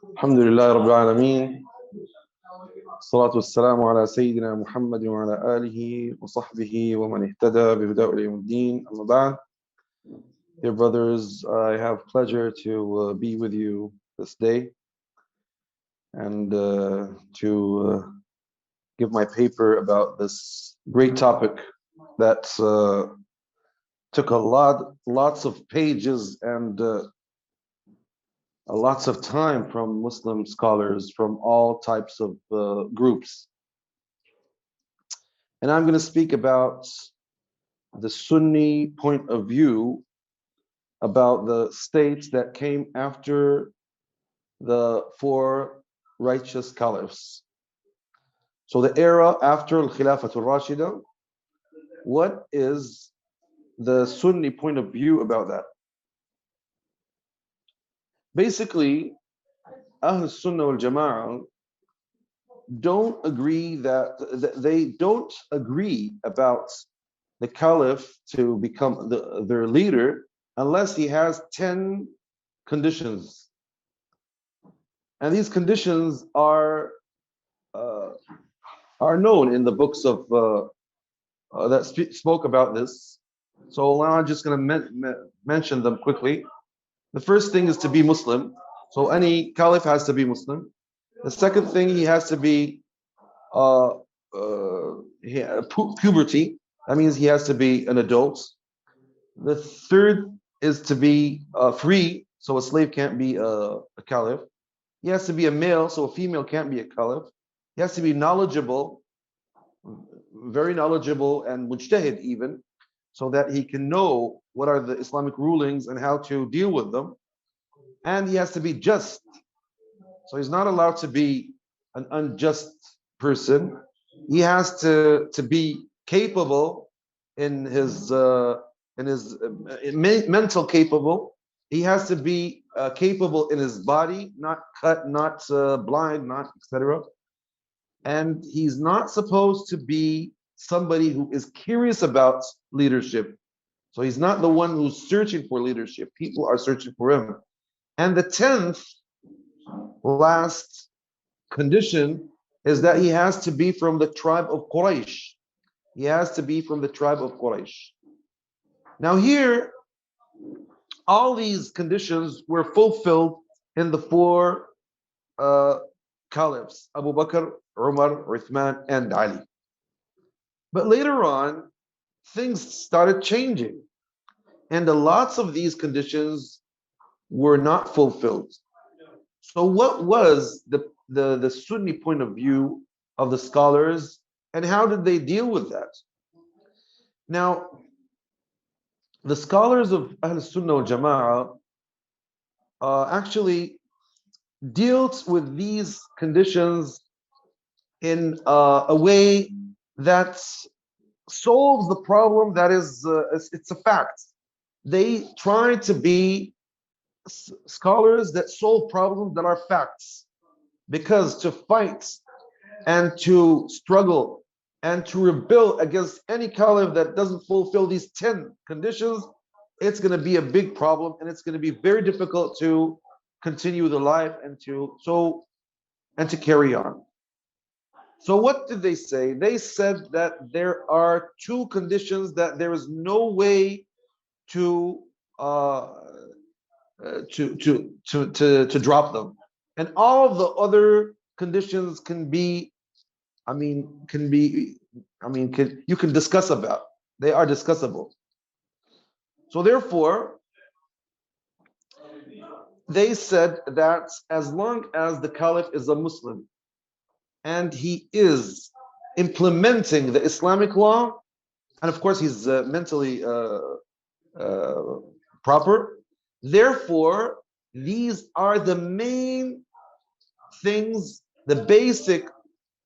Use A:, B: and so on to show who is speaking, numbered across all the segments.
A: الحمد لله رب العالمين الصلاة والسلام على سيدنا محمد وعلى آله وصحبه ومن اهتدى بهداه إلى يوم الدين أما بعد. Dear brothers, I have pleasure to be with you this day and to give my paper about this great topic that took lots of pages and lots of time from Muslim scholars from all types of groups. And I'm going to speak about the Sunni point of view about the states that came after the four righteous caliphs. So the era after Al-Khilafa Rashida, what is the Sunni point of view about that? Basically, Ahl Sunnah wal Jama'ah don't agree they don't agree about the caliph to become their leader unless he has 10 conditions. And these conditions are known in the books of that spoke about this. So now I'm just going to mention them quickly. The first thing is to be Muslim. So any caliph has to be Muslim. The second thing, he has to be puberty. That means he has to be an adult. The third is to be free. So a slave can't be a caliph. He has to be a male, so a female can't be a caliph. He has to be knowledgeable, very knowledgeable, and mujtahid even, so that he can know what are the Islamic rulings and how to deal with them. And he has to be just. So he's not allowed to be an unjust person. He has to be capable in his mental capable. He has to be capable in his body, not cut, not blind, not etc. And he's not supposed to be somebody who is curious about leadership. So he's not the one who's searching for leadership. People are searching for him. And the 10th, last condition is that he has to be from the tribe of Quraysh. He has to be from the tribe of Quraysh. Now here, all these conditions were fulfilled in the four caliphs, Abu Bakr, Umar, Uthman, and Ali. But later on, things started changing. And lots of these conditions were not fulfilled. So what was the Sunni point of view of the scholars, and how did they deal with that? Now, the scholars of Ahl Sunnah wal Jama'ah actually dealt with these conditions in a way that solves the problem that is, it's a fact. They try to be scholars that solve problems that are facts, because to fight and to struggle and to rebel against any caliph that doesn't fulfill these 10 conditions, it's going to be a big problem, and it's going to be very difficult to continue the life and to carry on. So what did they say? They said that there are two conditions that there is no way to drop them, and all of the other conditions can be, you can discuss about. They are discussable. So therefore, they said that as long as the caliph is a Muslim and he is implementing the Islamic law, and of course he's mentally proper, therefore these are the main things, the basic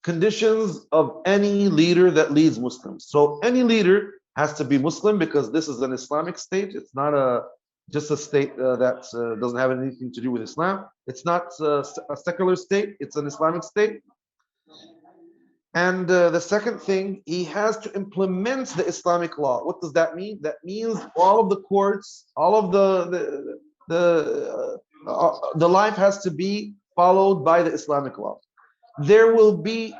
A: conditions of any leader that leads Muslims. So any leader has to be Muslim, because this is an Islamic state. It's not just a state that doesn't have anything to do with Islam. It's not a secular state. It's an Islamic state. And the second thing, he has to implement the Islamic law. What does that mean? That means all of the courts, all of the life has to be followed by the Islamic law. There will be, I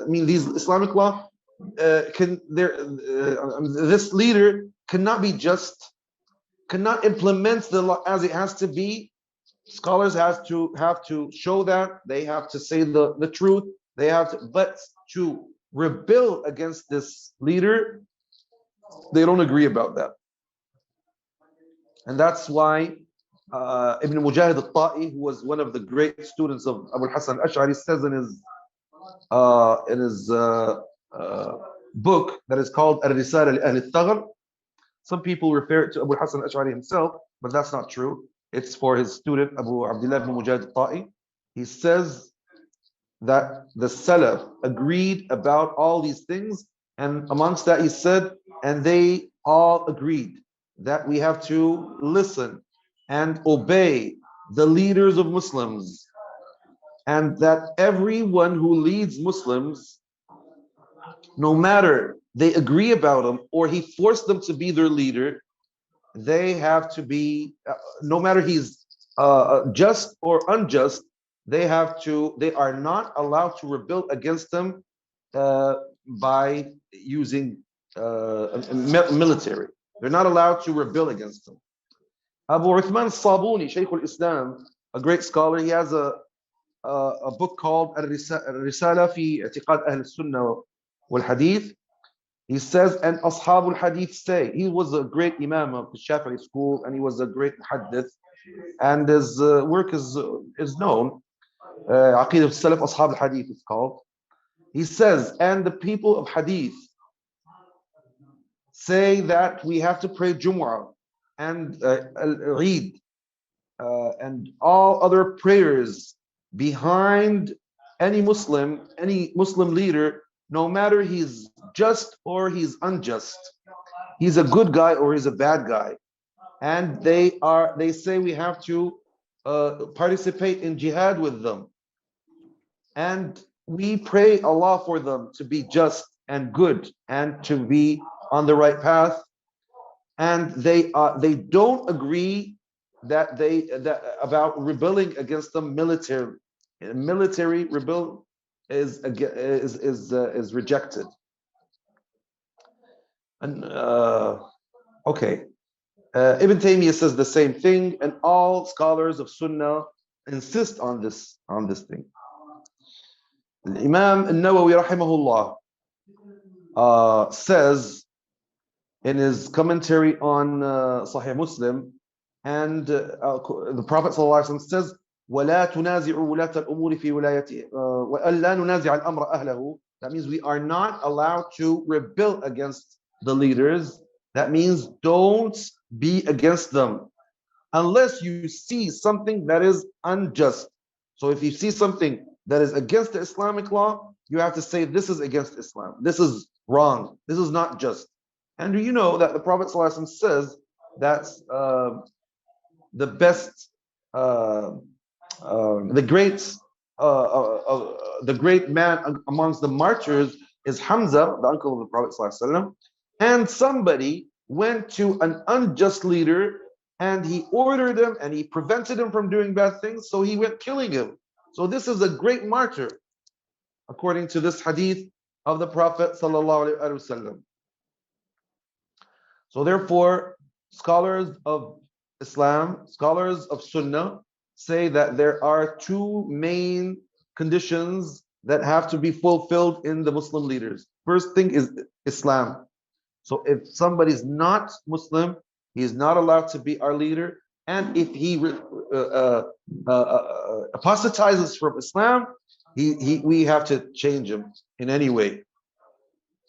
A: mean, these Islamic law this leader cannot be just, cannot implement the law as it has to be. Scholars have to show that, they have to say the truth, they have to, but to rebel against this leader, they don't agree about that. And that's why Ibn Mujahid al-Ta'i, who was one of the great students of Abu Hassan al-Ash'ari, says in his book that is called Al-Risala li Ahli al-Thaghr. Some people refer it to Abu Hassan al-Ash'ari himself, but that's not true. It's for his student Abu Abdullah ibn Mujahid al-Ta'i. He says that the Salaf agreed about all these things, and amongst that he said, and they all agreed that we have to listen and obey the leaders of Muslims, and that everyone who leads Muslims, no matter they agree about him or he forced them to be their leader, they have to be, no matter he's just or unjust, they are not allowed to rebel against them by using military. They're not allowed to rebel against them. Abu Uthman al-Sabuni, Shaykh al-Islam, a great scholar, he has a book called Al-Risala fi I'tiqad Ahl al-Sunnah wal-Hadith. He says, and Ashab al-Hadith say, he was a great Imam of the Shafi'i school, and he was a great Muhaddith, and his work is known. Aqeedah al-Salaf, Ashab al-Hadith is called. He says, and the people of Hadith say that we have to pray Jumu'ah and Eid and all other prayers behind any Muslim leader, no matter he's just or he's unjust, he's a good guy or he's a bad guy. And they say we have to participate in jihad with them, and we pray Allah for them to be just and good and to be on the right path. And they don't agree that about rebelling against them military. Military rebel is rejected. And okay, Ibn Taymiyyah says the same thing, and all scholars of Sunnah insist on this thing. Imam al-Nawawi rahimahullah says in his commentary on Sahih Muslim, and the Prophet ﷺ says, وَلَا تُنَازِعُوا وُلَاةَ الْأُمُورِ فِي وِلَايَتِهِ وَأَلَّا نُنَازِعَ الْأَمْرَ أَهْلَهُ. That means we are not allowed to rebel against the leaders. That means don't be against them unless you see something that is unjust. So if you see something that is against the Islamic law, you have to say this is against Islam. This is wrong. This is not just. And do you know that the Prophet ﷺ says that the best, the great man amongst the martyrs is Hamza, the uncle of the Prophet ﷺ. And somebody went to an unjust leader and he ordered him and he prevented him from doing bad things, so he went killing him. So this is a great martyr, according to this hadith of the Prophet ﷺ. So therefore, scholars of Islam, scholars of Sunnah, say that there are two main conditions that have to be fulfilled in the Muslim leaders. First thing is Islam. So if somebody's not Muslim, he is not allowed to be our leader. And if he apostatizes from Islam, we have to change him in any way.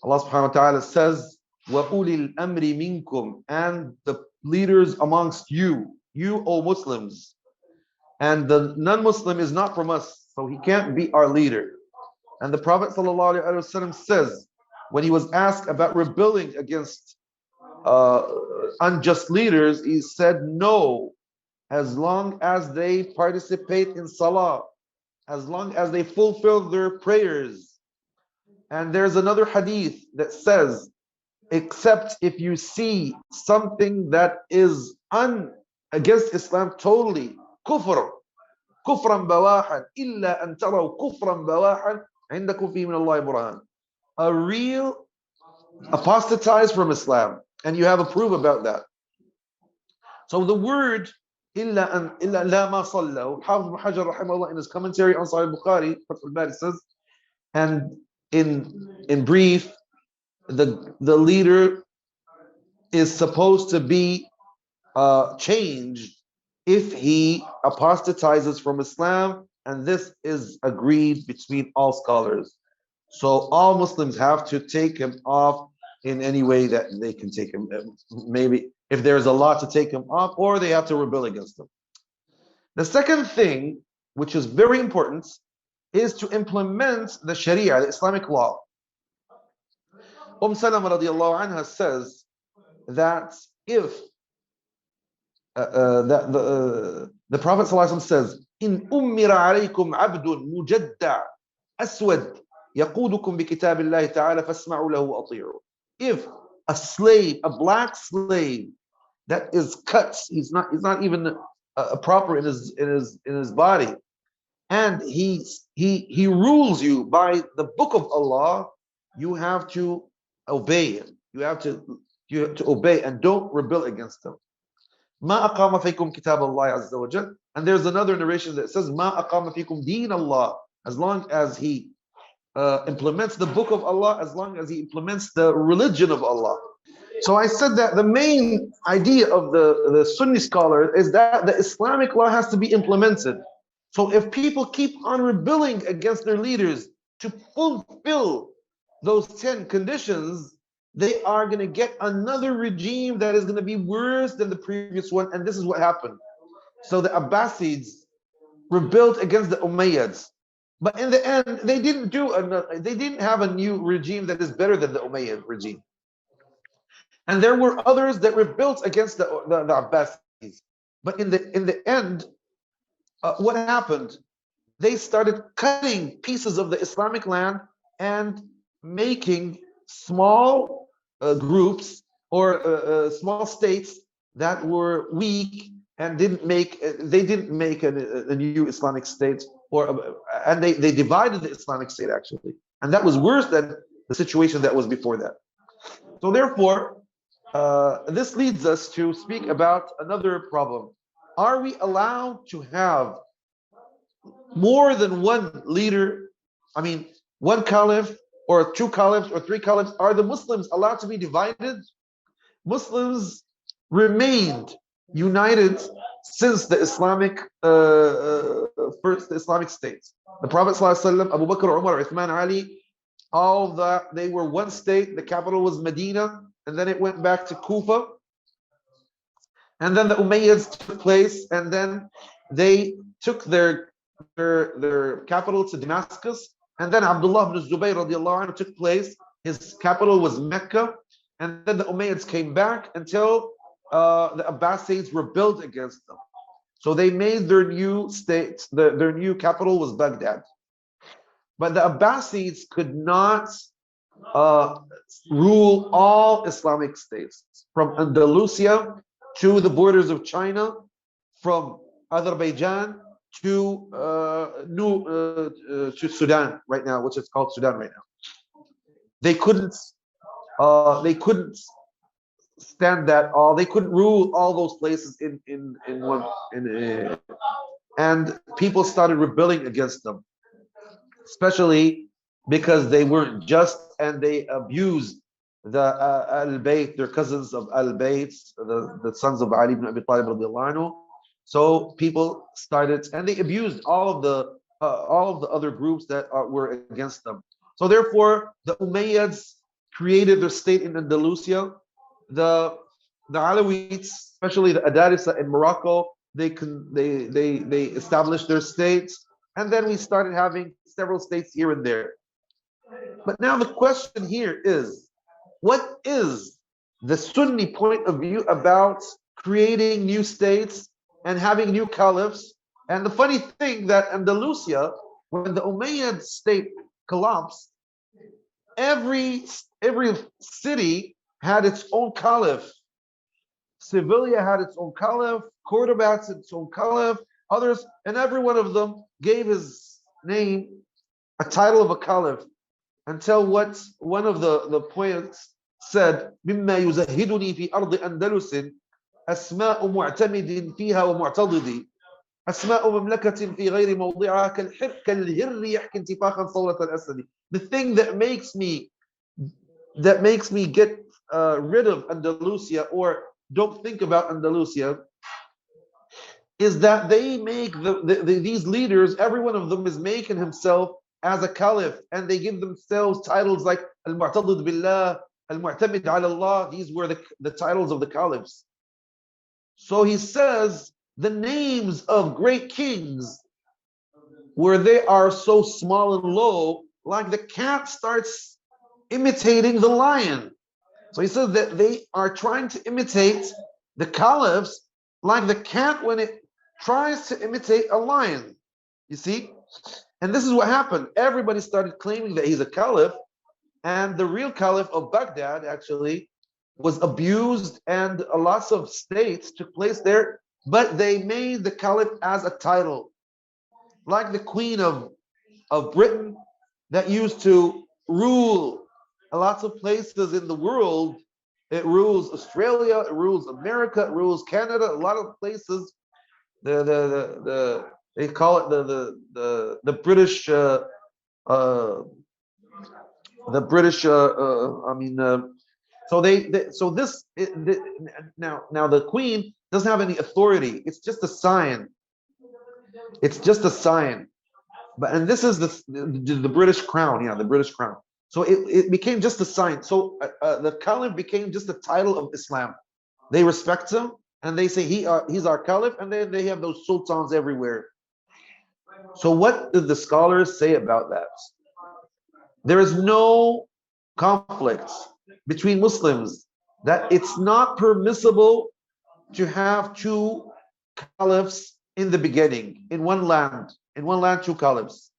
A: Allah subhanahu wa ta'ala says, وَأُولِي الْأَمْرِ مِنْكُمْ, and the leaders amongst you, O Muslims. And the non-Muslim is not from us, so he can't be our leader. And the Prophet ﷺ says, when he was asked about rebelling against unjust leaders, he said, no, as long as they participate in salah, as long as they fulfill their prayers. And there's another hadith that says, except if you see something that is against Islam totally, kufr, كفرا بواحا إلا أن تروا كفرا بواحا عندكم فيه من الله برهان. A real apostatized from Islam, and you have a proof about that. So the word إلا لا ما صلى, Hafiz ibn Hajar rahimahullah in his commentary on Sahih Bukhari, Fath al-Bari says, and in brief, the leader is supposed to be changed if he apostatizes from Islam, and this is agreed between all scholars. So all Muslims have to take him off in any way that they can take him. Maybe if there's a law to take him off, or they have to rebel against him. The second thing, which is very important, is to implement the Sharia, the Islamic law. Salama radiallahu anha says that if the Prophet ﷺ says, "In ummira alaykum abdun mujadda aswad yaqudukum bi kitabillahi ta'ala fasma'u lahu wa ati'u." If a slave, a black slave that is cut, he's not even proper in his body, and he rules you by the book of Allah, you have to obey him. You have to obey and don't rebel against him. ما أقام فيكم كتاب الله عز وجل. And there's another narration that says ما أقام فيكم دين الله, as long as he implements the book of Allah, as long as he implements the religion of Allah. So I said that the main idea of the Sunni scholar is that the Islamic law has to be implemented. So if people keep on rebelling against their leaders to fulfill those 10 conditions, they are going to get another regime that is going to be worse than the previous one. And this is what happened. So the Abbasids rebelled against the Umayyads. But in the end, they didn't have a new regime that is better than the Umayyad regime. And there were others that rebelled against the Abbasids. But in the end, what happened? They started cutting pieces of the Islamic land and making small groups or small states that were weak and didn't make a new Islamic state, and they divided the Islamic state actually, and that was worse than the situation that was before that. So therefore, this leads us to speak about another problem. Are we allowed to have more than one leader? I mean, one caliph or two caliphs or three caliphs? Are the Muslims allowed to be divided? Muslims remained united since the Islamic first Islamic states. The Prophet ﷺ, Abu Bakr, Umar, Uthman, Ali, all that, they were one state. The capital was Medina, and then it went back to Kufa. And then the Umayyads took place, and then they took their capital to Damascus. And then Abdullah ibn Zubayr radiallahu anhu took place. His capital was Mecca. And then the Umayyads came back until the Abbasids rebelled against them. So they made their new state, their new capital was Baghdad. But the Abbasids could not rule all Islamic states, from Andalusia to the borders of China, from Azerbaijan to Sudan right now, which is called Sudan right now. They couldn't stand that all. They couldn't rule all those places in one. And people started rebelling against them, especially because they weren't just and they abused the Al-Bayt, their cousins of Al-Bayt, the sons of Ali ibn Abi Talib radiallahu anhu. So people started, and they abused all of the other groups that were against them. So therefore, the Umayyads created their state in Andalusia. The Alawites, especially the Adarisa in Morocco, they established their states, and then we started having several states here and there. But now the question here is, what is the Sunni point of view about creating new states and having new caliphs? And the funny thing that Andalusia, when the Umayyad state collapsed, every city had its own caliph. Sevilla had its own caliph, Cordoba had its own caliph, others, and every one of them gave his name a title of a caliph, until what one of the poets said, مما يزهدني في أرض أندلس أسماء معتمد فيها ومعتضد أسماء مملكة في غير موضعها كالهر يحكي انتفاخا صولة الأسد. The thing that makes me get rid of Andalusia, or don't think about Andalusia, is that they make these leaders, every one of them is making himself as a caliph, and they give themselves titles like Al-Mu'tadid Billah, Al-Mu'tamid ala Allah. These were the titles of the caliphs. So he says the names of great kings, where they are so small and low, like the cat starts imitating the lion. So he says that they are trying to imitate the caliphs like the cat when it tries to imitate a lion. You see? And this is what happened. Everybody started claiming that he's a caliph, and the real caliph of Baghdad actually was abused, and lots of states took place there, but they made the caliph as a title. Like the Queen of Britain that used to rule lots of places in the world. It rules Australia, it rules America, it rules Canada, a lot of places. They call it the British so now the Queen doesn't have any authority. It's just a sign. It's just a sign. And this is the British crown, the British crown. So it became just a sign. So the caliph became just a title of Islam. They respect him, and they say he's our caliph, and then they have those sultans everywhere. So what did the scholars say about that? There is no conflict between Muslims that it's not permissible to have two caliphs in the beginning, in one land, two caliphs,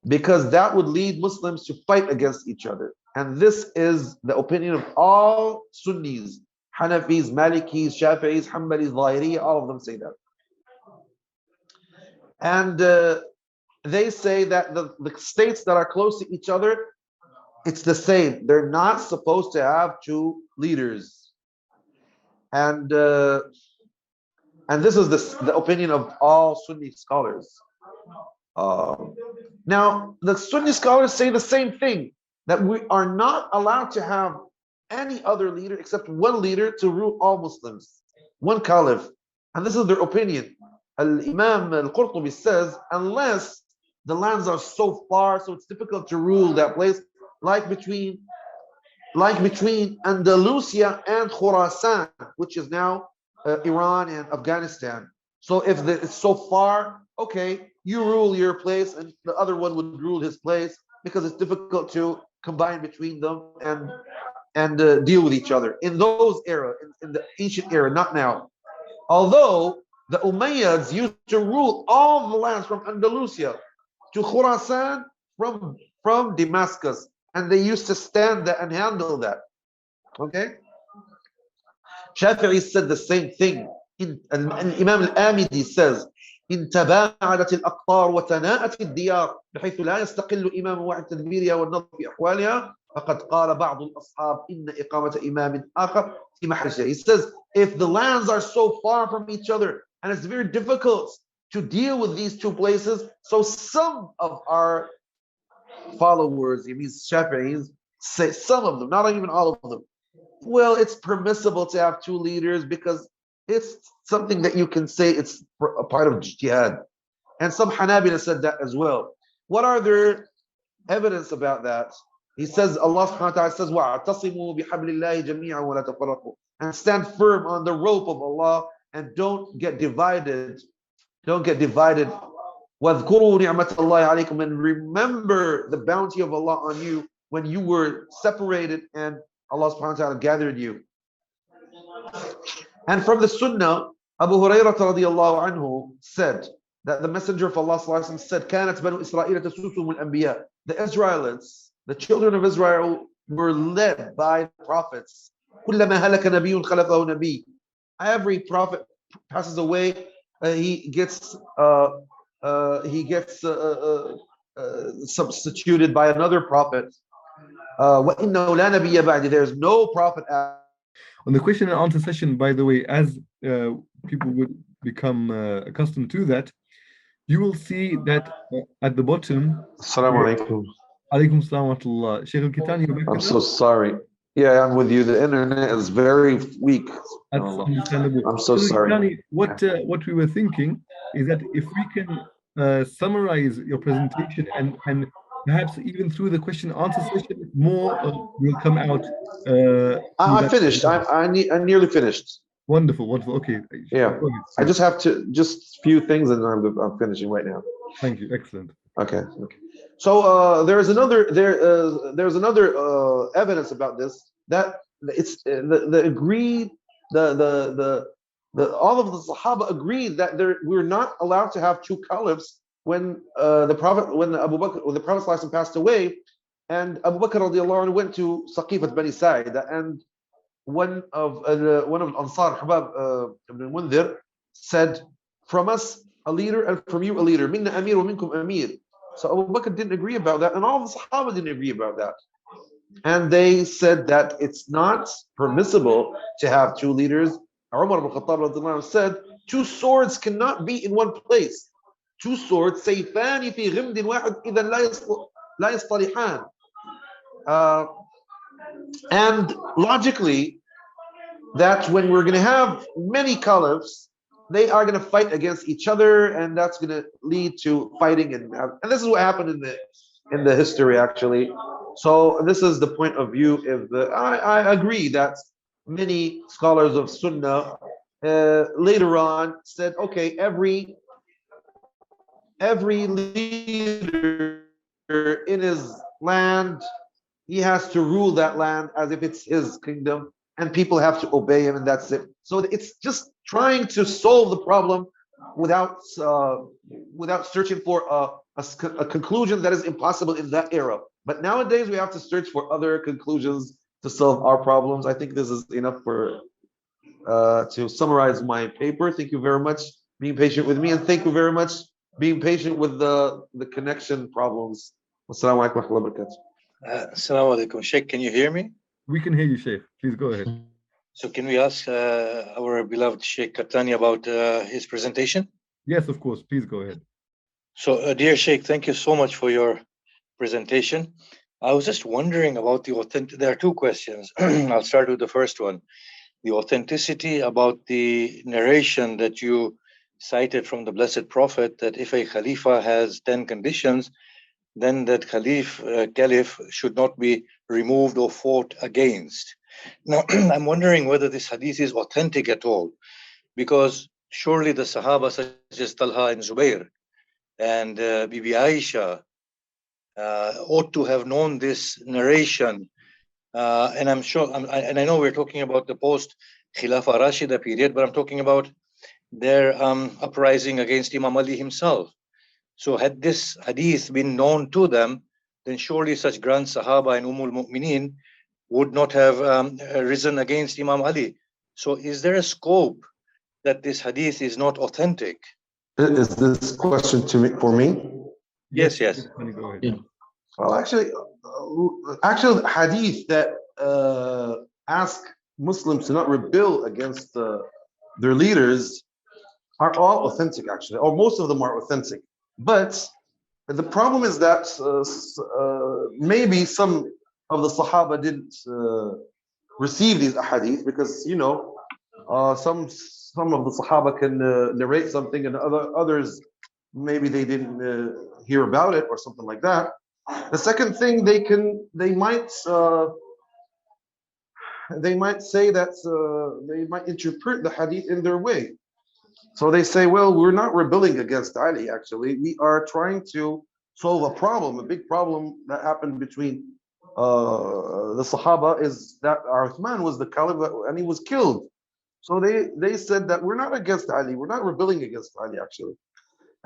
A: because that would lead Muslims to fight against each other. And this is the opinion of all Sunnis, Hanafis, Malikis, Shafi'is, Hanbalis, Zahiri, all of them say that. And they say that the states that are close to each other, it's the same. They're not supposed to have two leaders. And this is the opinion of all Sunni scholars. Now, the Sunni scholars say the same thing, that we are not allowed to have any other leader except one leader to rule all Muslims, one caliph. And this is their opinion. Al-Imam al-Qurtubi says, unless the lands are so far, so it's difficult to rule that place, like between Andalusia and Khurasan, which is now Iran and Afghanistan. So if it's so far, okay, you rule your place, and the other one would rule his place, because it's difficult to combine between them and deal with each other. In those era, in the ancient era, not now. Although the Umayyads used to rule all the lands from Andalusia to Khurasan from Damascus, and they used to stand there and handle that. Okay? Shafi'i said the same thing. Imam al-Amidi says, إن تباعدت الأقطار وتناءت الديار بحيث لا يستقل إمام واحد تدبيرها والنظر في أحوالها فقد قال بعض الأصحاب إن إقامة إمام آخر في محل شيء. He says, if the lands are so far from each other and it's very difficult to deal with these two places, so some of our followers, it means Shafi'is, say, some of them, not even all of them, well, it's permissible to have two leaders because it's something that you can say it's a part of jihad. And some Hanabila said that as well. What are their evidence about that? He says, Allah subhanahu wa ta'ala says, وَاعْتَصِمُوا بِحَبْلِ اللَّهِ جَمِيعًا وَلَا تَفَرَّقُوا, and stand firm on the rope of Allah and don't get divided. Don't get divided. وَاذْكُرُوا نِعْمَةَ اللَّهِ عَلَيْكُمْ, and remember the bounty of Allah on you when you were separated and Allah subhanahu wa ta'ala gathered you. And from the Sunnah, Abu Hurairah radiyallahu anhu said that the Messenger of Allah sallallahu alaihi wasallam said, كانت بنو إسرائيل تسوسهم الأنبياء. The Israelites, the children of Israel, were led by prophets. كلما هلك نبي خلفه نبي. Every prophet passes away, he gets substituted by another prophet. There's no prophet after.
B: On the question and answer session, by the way, as people would become accustomed to that, you will see that at the bottom,
A: Assalamu alaikum.
B: Alaikum salam wa rahmatullah. Sheikh Al-Kettani, you're back
A: I'm
B: with
A: so
B: us?
A: sorry. Yeah, I'm with you. The internet is very weak.
B: That's understandable.
A: I'm so
B: Sheikh
A: sorry.
B: Al-Kettani, what we were thinking is that if we can summarize your presentation and perhaps even through the question answer session, more will come out through
A: I
B: that.
A: finished. I nearly finished.
B: Wonderful, wonderful. Okay,
A: Yeah,
B: go ahead,
A: I
B: please.
A: just have to just few things, and I'm finishing right now.
B: Thank you. Excellent.
A: Okay. Okay. So there's another evidence about this, that it's the agreed the all of the Sahaba agreed that we're not allowed to have two caliphs when the Prophet when the Prophet ﷺ passed away, and Abu Bakr radiallahu anhu went to Saqifat Bani Sa'ida, and one of Ansar, Habab ibn Mundhir, said, "From us a leader, and from you a leader. Minna amir wa minkum amir." So Abu Bakr didn't agree about that, and all the Sahaba didn't agree about that. And they said that it's not permissible to have two leaders. Umar ibn Khattab radiallahu anhu said, two swords cannot be in one place. Two swords, sayfani fi ghimdin wahid, idan la yastalihan. And logically, that when we're going to have many caliphs, they are going to fight against each other, and that's going to lead to fighting, and this is what happened in the history actually. So this is the point of view. I agree that many scholars of Sunnah later on said, okay, every leader in his land, he has to rule that land as if it's his kingdom, and people have to obey him, and that's it. So it's just trying to solve the problem without searching for a conclusion that is impossible in that era. But nowadays we have to search for other conclusions to solve our problems. I think this is enough for to summarize my paper. Thank you very much being patient with me, and thank you very much being patient with the connection problems. Wassalamu alaikum wa rahmatullahi wa barakatuh.
C: Assalamu alaikum. Sheikh, can you hear me?
B: We can hear you, Sheikh. Please go ahead.
C: So can we ask our beloved Sheikh Kettani about his presentation?
B: Yes, of course. Please go ahead.
C: So, dear Sheikh, thank you so much for your presentation. I was just wondering about the authentic. There are two questions. I'll start with the first one. The authenticity about the narration that you cited from the Blessed Prophet, that if a Khalifa has 10 conditions, then that caliph should not be removed or fought against. Now, I'm wondering whether this hadith is authentic at all, because surely the Sahaba such as Talha and Zubair and Bibi Aisha ought to have known this narration. And I'm sure, and I know we're talking about the post Khilafa Rashida period, but I'm talking about their uprising against Imam Ali himself. So had this hadith been known to them, then surely such grand Sahaba and Mu'mineen would not have risen against Imam Ali. So is there a scope that this hadith is not authentic?
A: Is this question for me?
C: Yes.
B: Go ahead.
C: Yeah.
A: Well, actually, the hadith that ask Muslims to not rebel against their leaders are all authentic, actually, or most of them are authentic. But the problem is that maybe some of the Sahaba didn't receive these ahadith, because some of the Sahaba can narrate something, and others maybe they didn't hear about it or something like that. The second thing, they might say that they might interpret the hadith in their way. So they say, well, we're not rebelling against Ali, actually. We are trying to solve a problem, a big problem that happened between the Sahaba, is that Uthman was the caliph and he was killed. So they said that we're not against Ali, we're not rebelling against Ali, actually.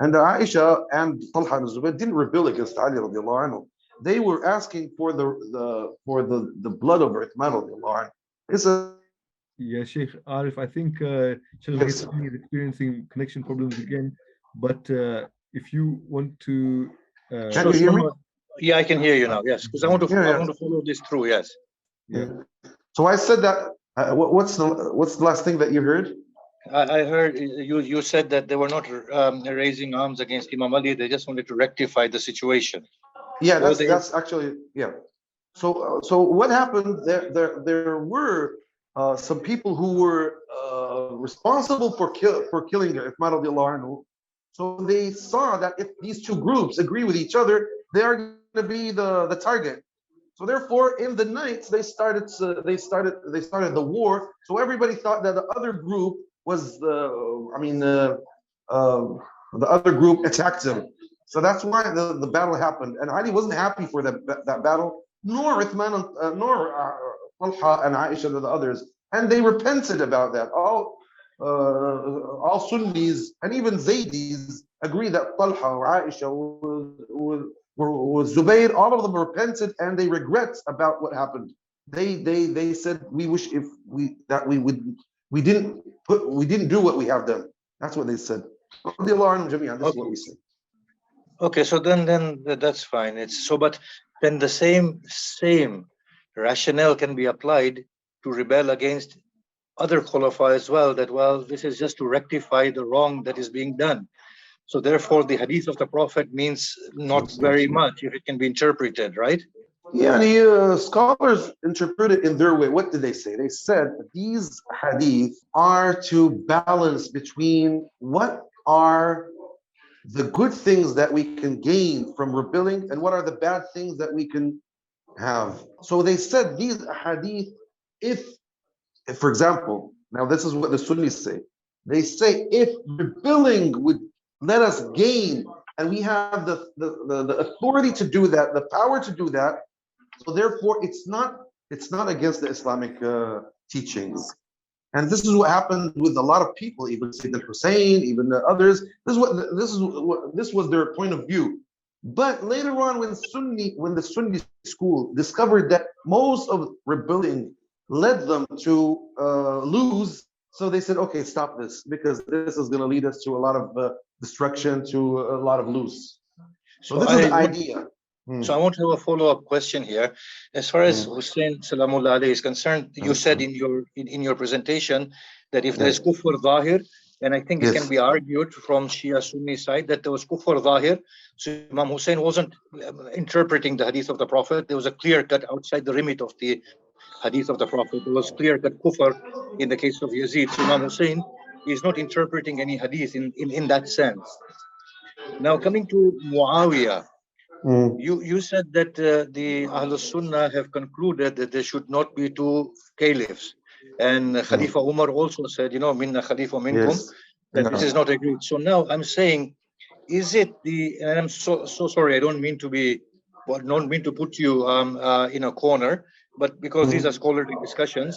A: And Aisha and Talha and Zubayr didn't rebel against Ali radiallahu anhu. They were asking for the blood of Uthman radiallahu anhu.
B: Yeah, Sheikh Arif, I think Sheikh
A: Yes.
B: Al-Kettani is experiencing connection problems again. But if you want to,
A: Can
C: So,
A: you hear
C: so
A: me?
C: no, yeah, I can hear you
B: ah,
C: now. Yes, because
B: yeah,
A: Yeah,
C: I
A: yeah.
C: want to follow this through. Yes.
B: yeah.
A: So I said that. What's the last thing that you heard?
C: I heard you said that they were not raising arms against Imam Ali. They just wanted to rectify the situation.
A: Yeah,
C: Or they
A: that's actually, yeah. So what happened? There were some people who were responsible for killing Uthman radiallahu anhu. So they saw that if these two groups agree with each other, they are going to be the target. So therefore, in the night, they started the war. So everybody thought that the other group was uh, the other group attacked him. So that's why the battle happened. And Ali wasn't happy for that battle, nor Uthman, nor Talha and Aisha and the others. And they repented about that. All Sunnis and even Zaydis agree that Talha or Aisha was Zubayr, all of them repented and they regret about what happened. They said we wish if we that we would we didn't do what we have done. That's what they said. This is what
C: okay.
A: we say.
C: Okay, so then that's fine. It's so, but then the same rationale can be applied to rebel against other Khulafa as well. That well, this is just to rectify the wrong that is being done. So therefore, the hadith of the Prophet means not
A: Yes,
C: very
A: yes.
C: much if it can be interpreted, right?
A: Yeah, and scholars interpret it in their way. What did they say? They said these hadith are to balance between what are the good things that we can gain from rebelling and what are the bad things that we can have. So they said these hadith, if for example, now this is what the Sunnis say. They say if rebelling would let us gain, and we have the authority to do that, the power to do that, so therefore it's not against the Islamic teachings. And this is what happened with a lot of people, even Sayyid Hussein, even the others. This was their point of view. But later on, when the Sunni school discovered that most of rebelling led them to lose, so they said, okay, stop this because this is going to lead us to a lot of destruction, to a lot of lose. So
C: So
A: this is
C: I
A: the
C: want
A: idea.
C: so I
A: Hmm.
C: want to have a follow-up question here. As far as
A: Hmm.
C: Hussein Salamullah alayhi is concerned, you said in your presentation that if there is
A: Yes.
C: kufr zahir, and I think it can
A: Yes.
C: be argued from Shia Sunni side that there was kufr zahir. So Imam Hussein wasn't interpreting the hadith of the Prophet. There was a clear cut outside the remit of the hadith of the Prophet. There was clear cut kufr in the case of Yazid. So Imam Hussein is not interpreting any hadith in that sense. Now coming to Muawiyah,
A: Mm.
C: you said that the Ahlul Sunnah have concluded that there should not be two caliphs. And
A: Mm.
C: Khalifa Umar also said, minna Khalifa minkum,
A: Yes.
C: that this is
A: No.
C: not agreed. So now I'm saying, is it and I'm so sorry, I don't mean to be, well, don't mean to put you in a corner, but because these are
A: Mm.
C: scholarly discussions,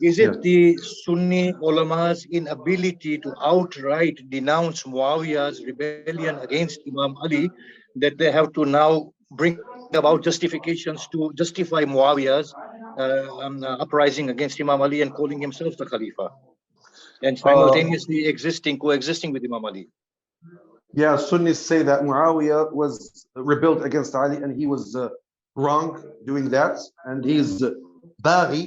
C: is
A: Yes.
C: it the Sunni ulama's inability to outright denounce Muawiyah's rebellion against Imam Ali that they have to now bring about justifications to justify Muawiyah's uprising against Imam Ali and calling himself the Khalifa and
A: Uh,
C: simultaneously coexisting with Imam Ali?
A: yeah, Sunnis say that Muawiyah was rebelled against Ali and he was wrong doing that. And he's Baghi.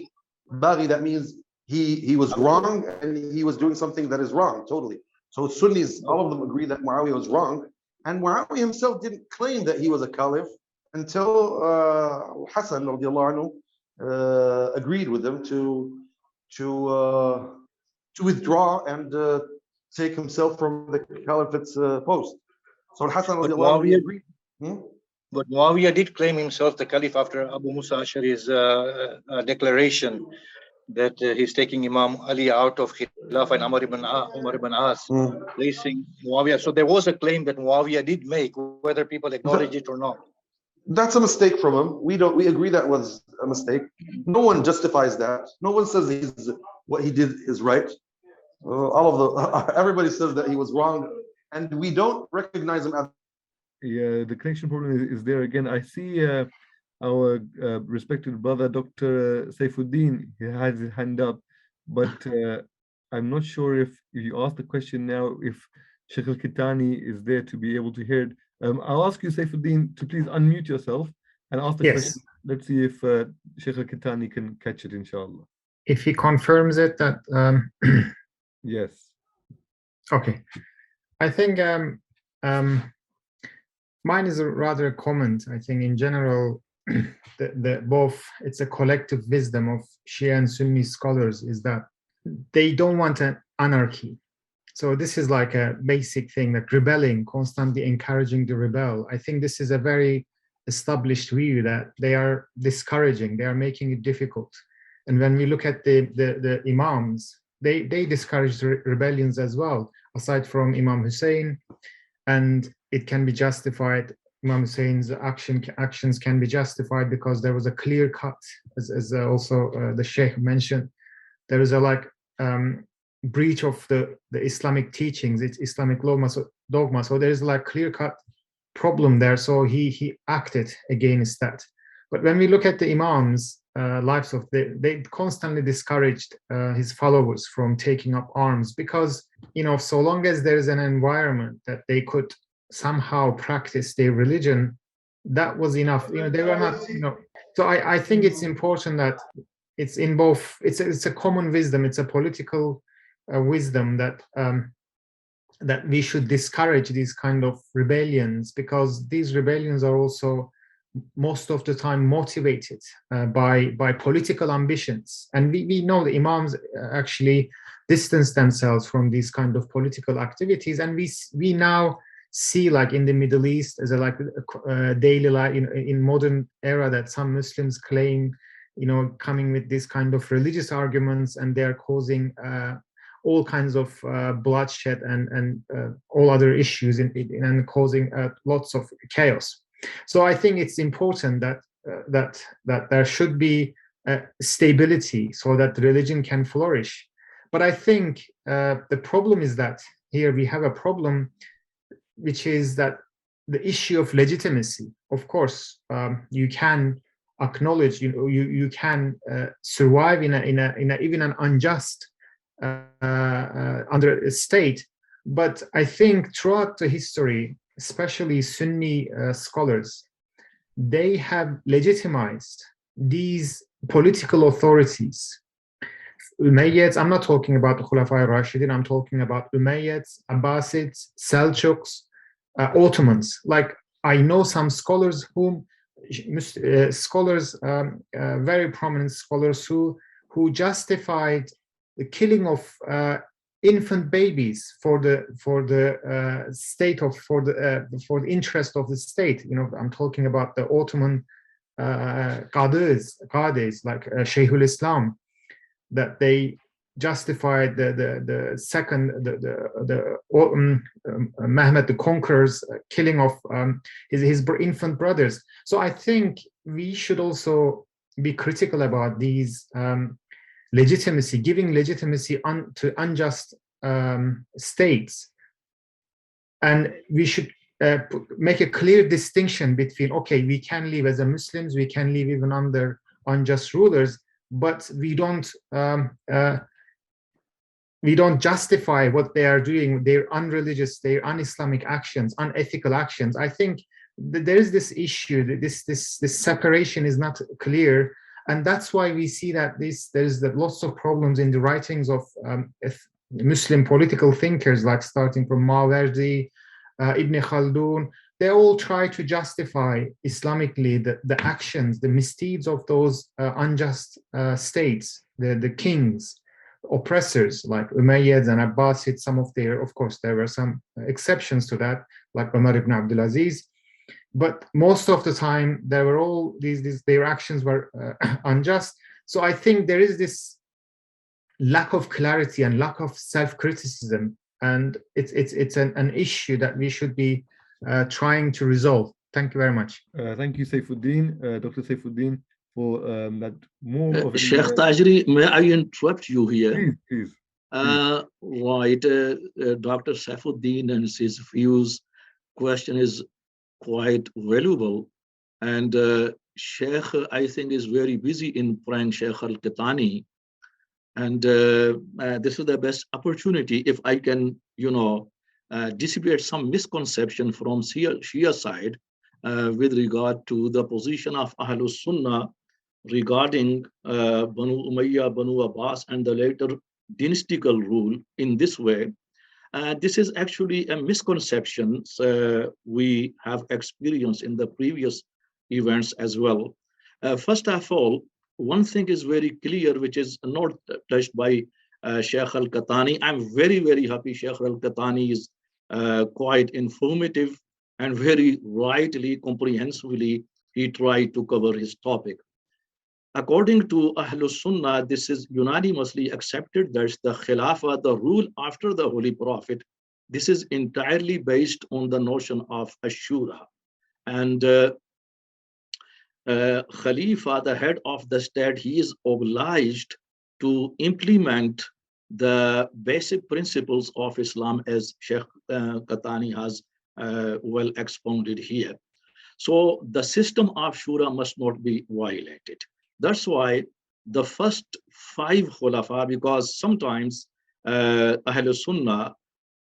A: Baghi, that means he was wrong and he was doing something that is wrong, totally. So Sunnis, all of them agree that Muawiyah was wrong. And Muawiyah himself didn't claim that he was a caliph until Hassan radiallahu anhu, agreed with him to uh, to withdraw and take himself from the caliphate's post. So Hassan
C: But
A: radiallahu anhu, he
C: Muawiyah,
A: agreed. Hmm?
C: but Muawiyah did claim himself the Caliph after Abu Musa Ashari's declaration that he's taking Imam Ali out of Khilafah and Umar ibn As,
A: Hmm.
C: placing Muawiyah. So there was a claim that Muawiyah did make, whether people acknowledge it or not.
A: That's a mistake from him. We agree that was a mistake. No one justifies that. No one says what he did is right. All of the everybody says that he was wrong, and we don't recognize him as.
B: Yeah, the connection problem is there again. I see our respected brother, Dr. Saifuddin, he has his hand up. but I'm not sure if you ask the question now, if Sheikh Al-Kettani is there to be able to hear it. I'll ask you, Saifuddin, to please unmute yourself and ask the question.
D: Yes.
B: Let's see if Sheikh Al-Kettani can catch it, inshallah.
D: If he confirms it, that
B: Yes.
D: okay. I think mine is a rather a comment. I think in general, both it's a collective wisdom of Shia and Sunni scholars is that they don't want an anarchy. So this is like a basic thing, that rebelling, constantly encouraging the rebel. I think this is a very established view that they are discouraging, they are making it difficult. And when we look at the imams, they discourage rebellions as well, aside from Imam Hussein, and it can be justified. Imam Hussein's actions can be justified because there was a clear cut, as also the Sheikh mentioned. There is a breach of the Islamic teachings, it's Islamic law, dogma. So there is like clear cut problem there. So he acted against that. But when we look at the imams' lives of they constantly discouraged his followers from taking up arms because, so long as there is an environment that they could somehow practice their religion, that was enough. They were not, So I think it's important that it's in both. It's a common wisdom. It's a political wisdom that that we should discourage these kind of rebellions, because these rebellions are also most of the time motivated by political ambitions, and we know the imams actually distance themselves from these kind of political activities, and we now see, like in the Middle East, as a daily life in modern era, that some Muslims claim, coming with this kind of religious arguments, and they are causing all kinds of bloodshed and all other issues and causing lots of chaos. So I think it's important that that there should be stability so that religion can flourish. But I think the problem is that here we have a problem, which is that the issue of legitimacy. Of course, you can acknowledge, you can survive in a even an unjust under a state. But I think throughout the history, especially Sunni scholars, they have legitimized these political authorities. Umayyads, I'm not talking about the Khilafa Rashidin, I'm talking about Umayyads, Abbasids, Seljuks, Ottomans. Like, I know some scholars very prominent scholars who justified the killing of infant babies for the interest of the state. I'm talking about the Ottoman qadis, like Shaykhul Islam, that they justified the Mehmed the Conqueror's killing of his infant brothers. So I think we should also be critical about these legitimacy, giving legitimacy to unjust states, and we should make a clear distinction between, okay, we can live as a Muslims, we can live even under unjust rulers, but we don't justify what they are doing, their unreligious, their un-Islamic actions, unethical actions. I think there is this issue that this separation is not clear. And that's why we see that there's lots of problems in the writings of Muslim political thinkers, like starting from Mawardi, Ibn Khaldun. They all try to justify Islamically the actions, the misdeeds of those unjust states, the kings, oppressors like Umayyads and Abbasids. Of course, there were some exceptions to that, like Umar ibn Abdulaziz. But most of the time, there were all their actions were unjust. So I think there is this lack of clarity and lack of self-criticism, and it's an issue that we should be trying to resolve. Thank you very much.
B: Thank you, Saifuddin, Dr. Saifuddin, for that more of
E: Sheikh Tajri, may I interrupt you here?
B: Please.
E: Right, Dr. Saifuddin and his views question is quite valuable, and Sheikh, I think, is very busy in praying Sheikh al-Kettani And this is the best opportunity if I can, dissipate some misconception from Shia side with regard to the position of Ahlus Sunnah regarding Banu Umayyah, Banu Abbas, and the later dynastical rule in this way. This is actually a misconception we have experienced in the previous events as well. First of all, one thing is very clear, which is not touched by Sheikh al-Kettani. I'm very, very happy Sheikh al-Kettani is quite informative and very rightly, comprehensively, he tried to cover his topic. According to Ahlus Sunnah, this is unanimously accepted that the Khilafah, the rule after the Holy Prophet, this is entirely based on the notion of Ashura. And Khalifa, the head of the state, he is obliged to implement the basic principles of Islam as Sheikh Kettani has well expounded here. So the system of Shura must not be violated. That's why the first 5 khulafa, because sometimes Ahl Sunnah,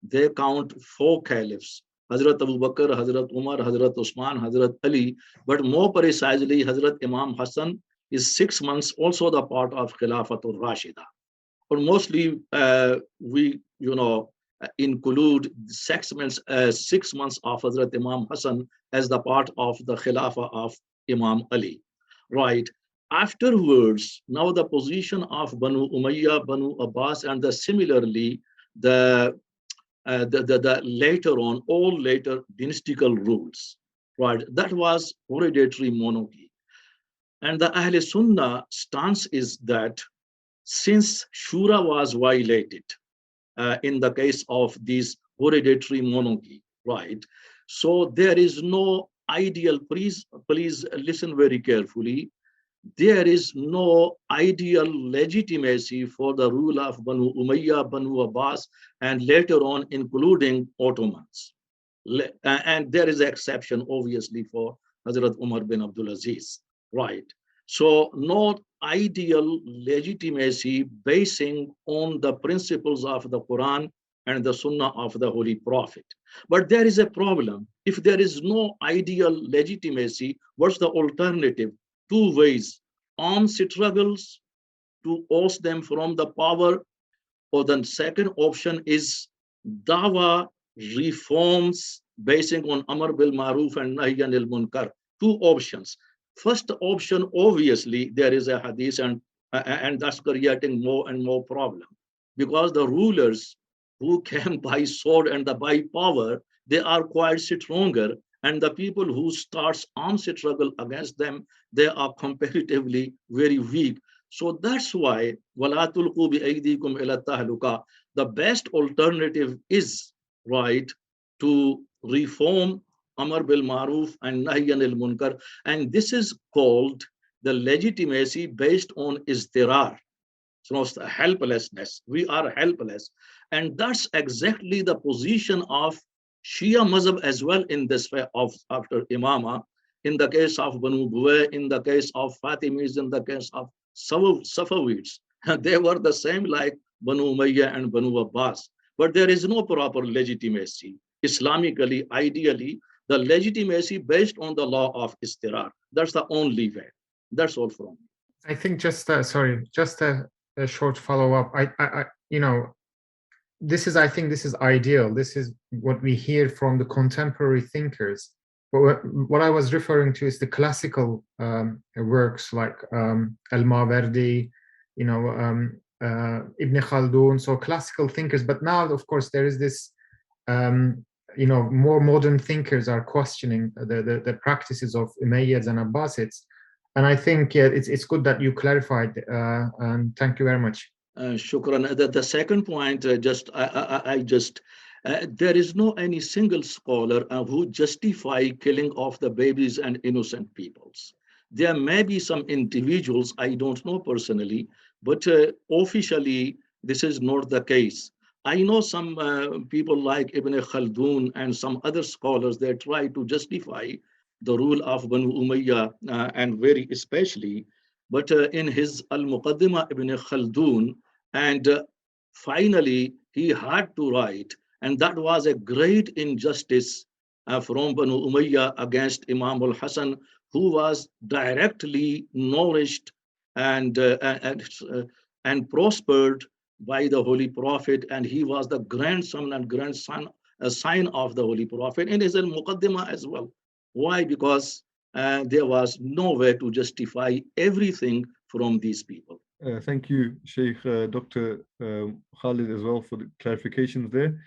E: they count 4 caliphs, Hazrat Abu Bakr, Hazrat Umar, Hazrat Usman, Hazrat Ali, but more precisely Hazrat Imam Hassan is 6 months also the part of Khilafatul Rashida. But mostly we, include 6 months, 6 months of Hazrat Imam Hassan as the part of the Khilafah of Imam Ali, right? Afterwards, now the position of Banu Umayyah, Banu Abbas, and similarly the later on, all later dynastical rules, right? That was hereditary monarchy. And the Ahl Sunnah stance is that since Shura was violated in the case of this hereditary monarchy, right? So there is no ideal, please listen very carefully, there is no ideal legitimacy for the rule of Banu Umayyah, Banu Abbas, and later on including Ottomans. And there is an exception, obviously, for Hazrat Umar bin Abdul Aziz, right? So not ideal legitimacy basing on the principles of the Quran and the Sunnah of the Holy Prophet. But there is a problem. If there is no ideal legitimacy, what's the alternative? 2 ways: armed struggles to oust them from the power, or the second option is dawa reforms basing on Amr bil Maruf and Nahy anil Munkar. 2 options. First option, obviously, there is a hadith, and that's creating more and more problem, because the rulers who came by sword and by power, they are quite stronger, and the people who starts armed struggle against them, they are comparatively very weak. So that's why وَلَا تُلْقُوا بِأَيْدِيكُمْ إِلَى التَّهْلُكَةِ, the best alternative is, right, to reform Amr bil Maruf and Nahy anil Munkar. And this is called the legitimacy based on iztirar. So it's the helplessness. We are helpless. And that's exactly the position of Shia Mazhab as well in this way of after Imama, in the case of Banu Buway, in the case of Fatimids, in the case of Safavids. They were the same like Banu Umayyah and Banu Abbas. But there is no proper legitimacy. Islamically, ideally, the legitimacy based on the law of istirar. That's the only way. That's all from me.
D: I think just a short follow-up. I I think this is ideal. This is what we hear from the contemporary thinkers. But what I was referring to is the classical works like Al-Mawardi, Ibn Khaldun, so classical thinkers. But now, of course, there is this, more modern thinkers are questioning the practices of Umayyads and Abbasids. And I think it's good that you clarified, and thank you very much.
E: Shukran. The second point, there is no any single scholar who justify killing of the babies and innocent peoples. There may be some individuals, I don't know personally, but officially this is not the case. I know some people like Ibn Khaldun and some other scholars, they try to justify the rule of Banu Umayyah and very especially, but in his Al-Muqaddimah, Ibn Khaldun, And finally, he had to write, and that was a great injustice from Banu Umayyah against Imam al-Hassan, who was directly nourished and, uh, and, uh, and prospered by the Holy Prophet, and he was the grandson and grandson, a sign of the Holy Prophet, and is al-Muqaddimah as well. Why? Because there was no way to justify everything from these people.
B: Thank you, Sheikh Dr. Khalid, as well, for the clarifications there.